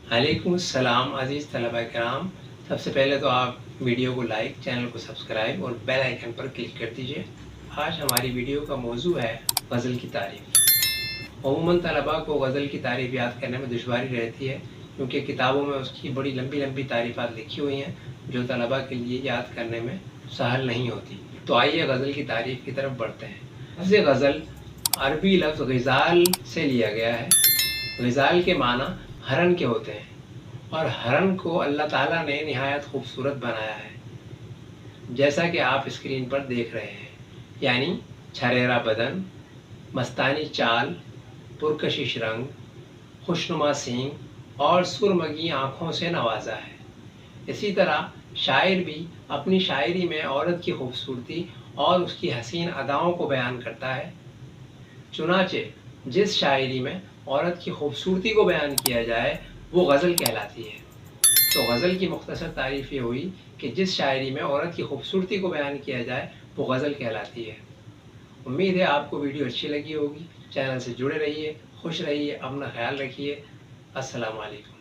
वालेकुम अस्सलाम अज़ीज़ तलबा कराम। सबसे पहले तो आप वीडियो को लाइक, चैनल को सब्सक्राइब और बेल आइकन पर क्लिक कर दीजिए। आज हमारी वीडियो का मौजू है गज़ल की तारीफ़। अमूमन तलबा को गज़ल की तारीफ़ याद करने में दुश्वारी रहती है, क्योंकि किताबों में उसकी बड़ी लंबी लंबी तारीफ़ात लिखी हुई हैं जो तलबा के लिए याद करने में सहल नहीं होती। तो आइए गज़ल की तारीफ़ की तरफ बढ़ते हैं। लफ्ज़ गज़ल अरबी लफ्ज़ ग़िज़ाल से लिया गया है। ग़िज़ाल के माना हरन के होते हैं और हरन को अल्लाह ताला ने निहायत खूबसूरत बनाया है, जैसा कि आप स्क्रीन पर देख रहे हैं। यानी छरेरा बदन, मस्तानी चाल, पुरकशिश रंग, खुशनुमा सींग और सुरमगी आँखों से नवाजा है। इसी तरह शायर भी अपनी शायरी में औरत की खूबसूरती और उसकी हसीन अदाओं को बयान करता है। चुनाचे जिस शायरी में औरत की खूबसूरती को बयान किया जाए वो गज़ल कहलाती है। तो गज़ल की मुख्तसर तारीफ़ ये हुई कि जिस शायरी में औरत की खूबसूरती को बयान किया जाए वो गज़ल कहलाती है। उम्मीद है आपको वीडियो अच्छी लगी होगी। चैनल से जुड़े रहिए, खुश रहिए, अपना ख्याल रखिए। अस्सलाम वालेकुम।